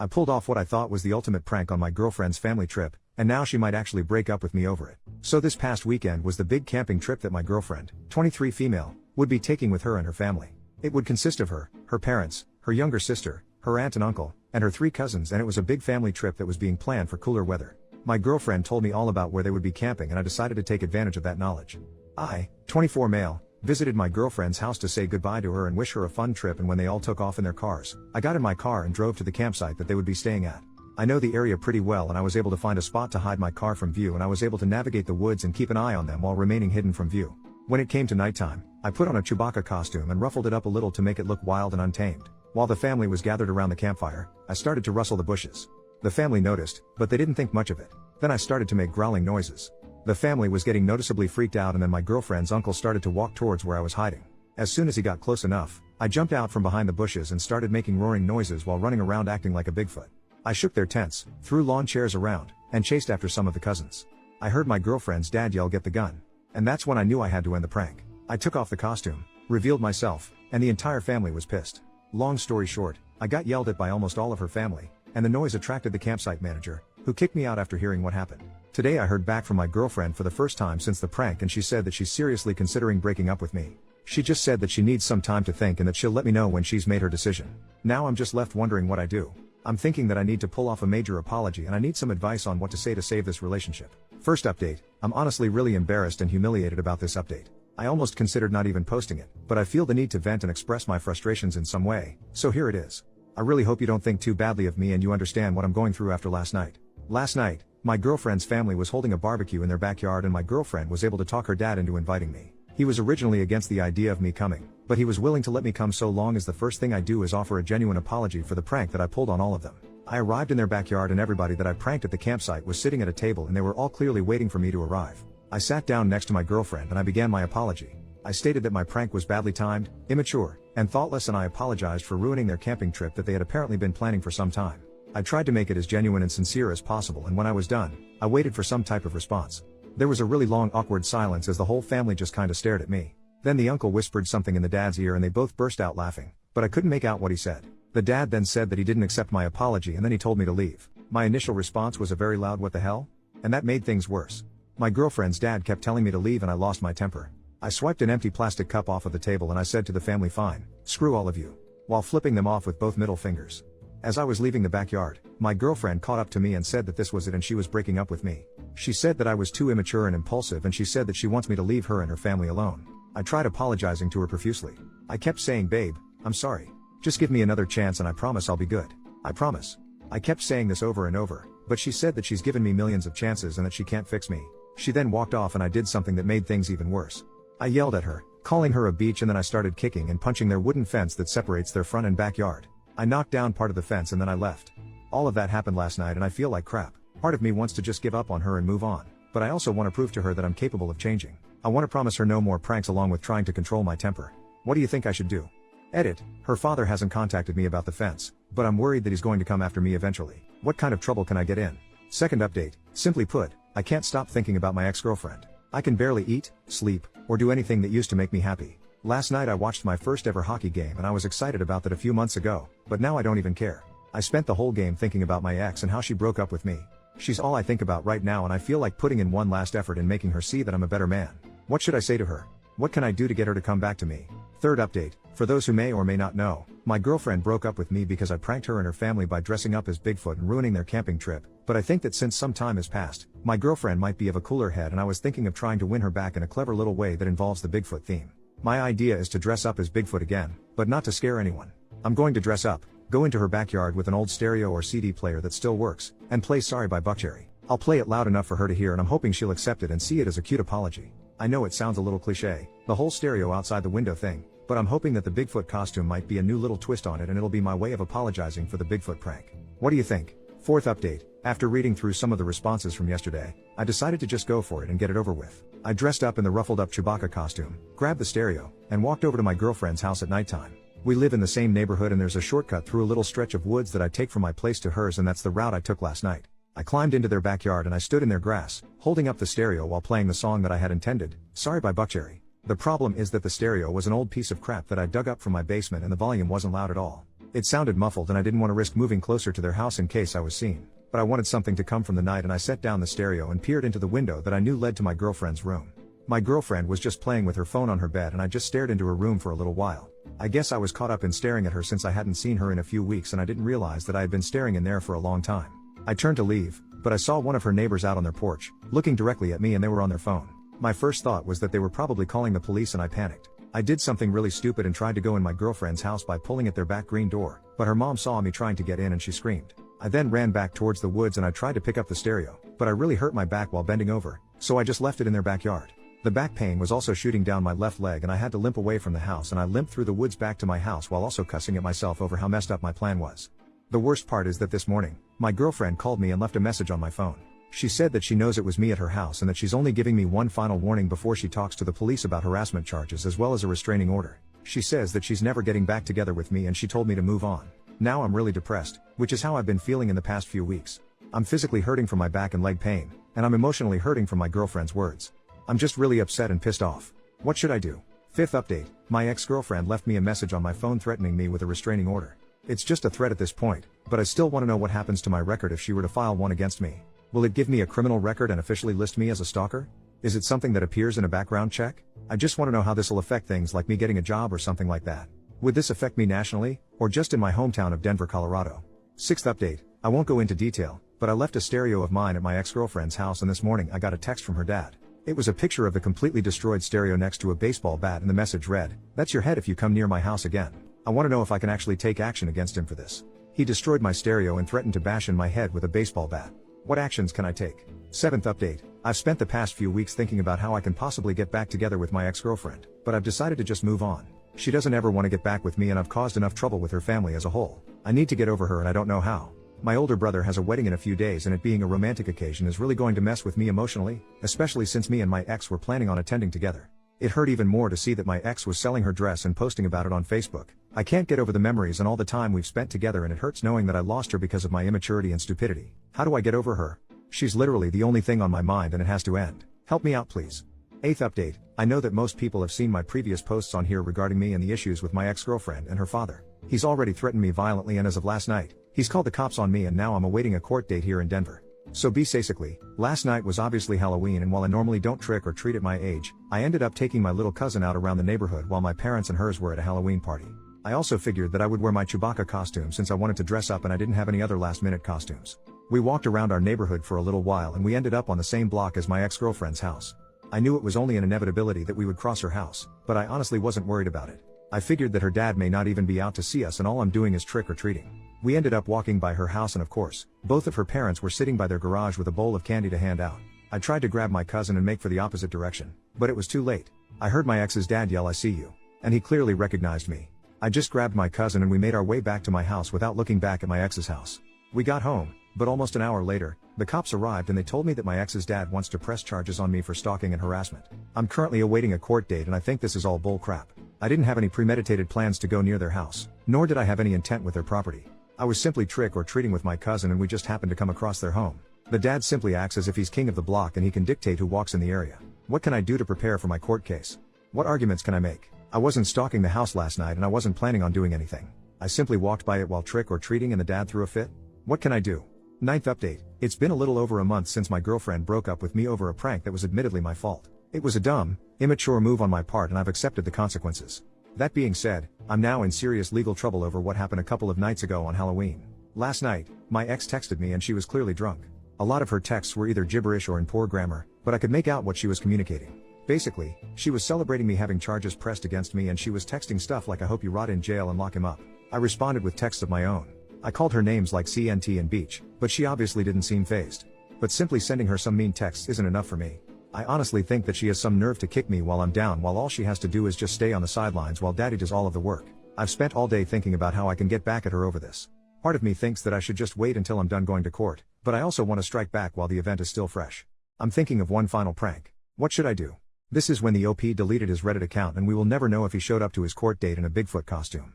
I pulled off what I thought was the ultimate prank on my girlfriend's family trip, and now she might actually break up with me over it. So this past weekend was the big camping trip that my girlfriend, 23 female, would be taking with her and her family. It would consist of her parents, her younger sister, her aunt and uncle, and her 3 cousins, and it was a big family trip that was being planned for cooler weather. My girlfriend told me all about where they would be camping, and I decided to take advantage of that knowledge. I, 24 male, visited my girlfriend's house to say goodbye to her and wish her a fun trip, and when they all took off in their cars, I got in my car and drove to the campsite that they would be staying at. I know the area pretty well, and I was able to find a spot to hide my car from view, and I was able to navigate the woods and keep an eye on them while remaining hidden from view. When it came to nighttime, I put on a Chewbacca costume and ruffled it up a little to make it look wild and untamed. While the family was gathered around the campfire, I started to rustle the bushes. The family noticed, but they didn't think much of it. Then I started to make growling noises. The family was getting noticeably freaked out, and then my girlfriend's uncle started to walk towards where I was hiding. As soon as he got close enough, I jumped out from behind the bushes and started making roaring noises while running around acting like a Bigfoot. I shook their tents, threw lawn chairs around, and chased after some of the cousins. I heard my girlfriend's dad yell, "Get the gun." And that's when I knew I had to end the prank. I took off the costume, revealed myself, and the entire family was pissed. Long story short, I got yelled at by almost all of her family, and the noise attracted the campsite manager, who kicked me out after hearing what happened. Today I heard back from my girlfriend for the first time since the prank, and she said that she's seriously considering breaking up with me. She just said that she needs some time to think and that she'll let me know when she's made her decision. Now I'm just left wondering what I do. I'm thinking that I need to pull off a major apology, and I need some advice on what to say to save this relationship. First update, I'm honestly really embarrassed and humiliated about this update. I almost considered not even posting it, but I feel the need to vent and express my frustrations in some way, so here it is. I really hope you don't think too badly of me and you understand what I'm going through after last night. Last night, my girlfriend's family was holding a barbecue in their backyard, and my girlfriend was able to talk her dad into inviting me. He was originally against the idea of me coming, but he was willing to let me come so long as the first thing I do is offer a genuine apology for the prank that I pulled on all of them. I arrived in their backyard, and everybody that I pranked at the campsite was sitting at a table, and they were all clearly waiting for me to arrive. I sat down next to my girlfriend and I began my apology. I stated that my prank was badly timed, immature, and thoughtless, and I apologized for ruining their camping trip that they had apparently been planning for some time. I tried to make it as genuine and sincere as possible, and when I was done, I waited for some type of response. There was a really long awkward silence as the whole family just kinda stared at me. Then the uncle whispered something in the dad's ear and they both burst out laughing, but I couldn't make out what he said. The dad then said that he didn't accept my apology, and then he told me to leave. My initial response was a very loud "what the hell?" And that made things worse. My girlfriend's dad kept telling me to leave, and I lost my temper. I swiped an empty plastic cup off of the table and I said to the family, "Fine, screw all of you," while flipping them off with both middle fingers. As I was leaving the backyard, my girlfriend caught up to me and said that this was it and she was breaking up with me. She said that I was too immature and impulsive, and she said that she wants me to leave her and her family alone. I tried apologizing to her profusely. I kept saying, "Babe, I'm sorry. Just give me another chance and I promise I'll be good. I promise." I kept saying this over and over, but she said that she's given me millions of chances and that she can't fix me. She then walked off, and I did something that made things even worse. I yelled at her, calling her a bitch, and then I started kicking and punching their wooden fence that separates their front and backyard. I knocked down part of the fence and then I left. All of that happened last night and I feel like crap. Part of me wants to just give up on her and move on, but I also want to prove to her that I'm capable of changing. I want to promise her no more pranks along with trying to control my temper. What do you think I should do? Edit, her father hasn't contacted me about the fence, but I'm worried that he's going to come after me eventually. What kind of trouble can I get in? Second update, simply put, I can't stop thinking about my ex-girlfriend. I can barely eat, sleep, or do anything that used to make me happy. Last night I watched my first ever hockey game and I was excited about that a few months ago, but now I don't even care. I spent the whole game thinking about my ex and how she broke up with me. She's all I think about right now, and I feel like putting in one last effort in making her see that I'm a better man. What should I say to her? What can I do to get her to come back to me? Third update, for those who may or may not know, my girlfriend broke up with me because I pranked her and her family by dressing up as Bigfoot and ruining their camping trip, but I think that since some time has passed, my girlfriend might be of a cooler head, and I was thinking of trying to win her back in a clever little way that involves the Bigfoot theme. My idea is to dress up as Bigfoot again, but not to scare anyone. I'm going to dress up, go into her backyard with an old stereo or CD player that still works, and play Sorry by Buckcherry. I'll play it loud enough for her to hear, and I'm hoping she'll accept it and see it as a cute apology. I know it sounds a little cliche, the whole stereo outside the window thing, but I'm hoping that the Bigfoot costume might be a new little twist on it, and it'll be my way of apologizing for the Bigfoot prank. What do you think? Fourth update, after reading through some of the responses from yesterday, I decided to just go for it and get it over with. I dressed up in the ruffled up Chewbacca costume, grabbed the stereo, and walked over to my girlfriend's house at nighttime. We live in the same neighborhood and there's a shortcut through a little stretch of woods that I take from my place to hers, and that's the route I took last night. I climbed into their backyard and I stood in their grass, holding up the stereo while playing the song that I had intended, Sorry by Buckcherry. The problem is that the stereo was an old piece of crap that I dug up from my basement and the volume wasn't loud at all. It sounded muffled and I didn't want to risk moving closer to their house in case I was seen, but I wanted something to come from the night and I set down the stereo and peered into the window that I knew led to my girlfriend's room. My girlfriend was just playing with her phone on her bed and I just stared into her room for a little while. I guess I was caught up in staring at her since I hadn't seen her in a few weeks and I didn't realize that I had been staring in there for a long time. I turned to leave, but I saw one of her neighbors out on their porch, looking directly at me, and they were on their phone. My first thought was that they were probably calling the police and I panicked. I did something really stupid and tried to go in my girlfriend's house by pulling at their back green door, but her mom saw me trying to get in and she screamed. I then ran back towards the woods and I tried to pick up the stereo, but I really hurt my back while bending over, so I just left it in their backyard. The back pain was also shooting down my left leg and I had to limp away from the house, and I limped through the woods back to my house while also cussing at myself over how messed up my plan was. The worst part is that this morning, my girlfriend called me and left a message on my phone. She said that she knows it was me at her house and that she's only giving me one final warning before she talks to the police about harassment charges as well as a restraining order. She says that she's never getting back together with me and she told me to move on. Now I'm really depressed, which is how I've been feeling in the past few weeks. I'm physically hurting from my back and leg pain, and I'm emotionally hurting from my girlfriend's words. I'm just really upset and pissed off. What should I do? Fifth update, my ex-girlfriend left me a message on my phone threatening me with a restraining order. It's just a threat at this point, but I still want to know what happens to my record if she were to file one against me. Will it give me a criminal record and officially list me as a stalker? Is it something that appears in a background check? I just want to know how this will affect things like me getting a job or something like that. Would this affect me nationally, or just in my hometown of Denver, Colorado? Sixth update, I won't go into detail, but I left a stereo of mine at my ex-girlfriend's house and this morning I got a text from her dad. It was a picture of the completely destroyed stereo next to a baseball bat and the message read, "That's your head if you come near my house again." I want to know if I can actually take action against him for this. He destroyed my stereo and threatened to bash in my head with a baseball bat. What actions can I take? Seventh update, I've spent the past few weeks thinking about how I can possibly get back together with my ex-girlfriend, but I've decided to just move on. She doesn't ever want to get back with me and I've caused enough trouble with her family as a whole. I need to get over her and I don't know how. My older brother has a wedding in a few days and it being a romantic occasion is really going to mess with me emotionally, especially since me and my ex were planning on attending together. It hurt even more to see that my ex was selling her dress and posting about it on Facebook. I can't get over the memories and all the time we've spent together, and it hurts knowing that I lost her because of my immaturity and stupidity. How do I get over her? She's literally the only thing on my mind and it has to end. Help me out please. Eighth update, I know that most people have seen my previous posts on here regarding me and the issues with my ex-girlfriend and her father. He's already threatened me violently and as of last night, he's called the cops on me and now I'm awaiting a court date here in Denver. So basically, last night was obviously Halloween, and while I normally don't trick or treat at my age, I ended up taking my little cousin out around the neighborhood while my parents and hers were at a Halloween party. I also figured that I would wear my Chewbacca costume since I wanted to dress up and I didn't have any other last-minute costumes. We walked around our neighborhood for a little while and we ended up on the same block as my ex-girlfriend's house. I knew it was only an inevitability that we would cross her house, but I honestly wasn't worried about it. I figured that her dad may not even be out to see us and all I'm doing is trick or treating. We ended up walking by her house and of course, both of her parents were sitting by their garage with a bowl of candy to hand out. I tried to grab my cousin and make for the opposite direction, but it was too late. I heard my ex's dad yell, "I see you," and he clearly recognized me. I just grabbed my cousin and we made our way back to my house without looking back at my ex's house. We got home, but almost an hour later, the cops arrived and they told me that my ex's dad wants to press charges on me for stalking and harassment. I'm currently awaiting a court date and I think this is all bull crap. I didn't have any premeditated plans to go near their house, nor did I have any intent with their property. I was simply trick or treating with my cousin and we just happened to come across their home. The dad simply acts as if he's king of the block and he can dictate who walks in the area. What can I do to prepare for my court case? What arguments can I make? I wasn't stalking the house last night and I wasn't planning on doing anything. I simply walked by it while trick or treating and the dad threw a fit. What can I do? Ninth update, it's been a little over a month since my girlfriend broke up with me over a prank that was admittedly my fault. It was a dumb, immature move on my part and I've accepted the consequences. That being said, I'm now in serious legal trouble over what happened a couple of nights ago on Halloween. Last night, my ex texted me and she was clearly drunk. A lot of her texts were either gibberish or in poor grammar, but I could make out what she was communicating. Basically, she was celebrating me having charges pressed against me and she was texting stuff like "I hope you rot in jail and lock him up." I responded with texts of my own. I called her names like CNT and Beach, but she obviously didn't seem fazed. But simply sending her some mean texts isn't enough for me. I honestly think that she has some nerve to kick me while I'm down, while all she has to do is just stay on the sidelines while daddy does all of the work. I've spent all day thinking about how I can get back at her over this. Part of me thinks that I should just wait until I'm done going to court, but I also want to strike back while the event is still fresh. I'm thinking of one final prank. What should I do? This is when the OP deleted his Reddit account and we will never know if he showed up to his court date in a Bigfoot costume.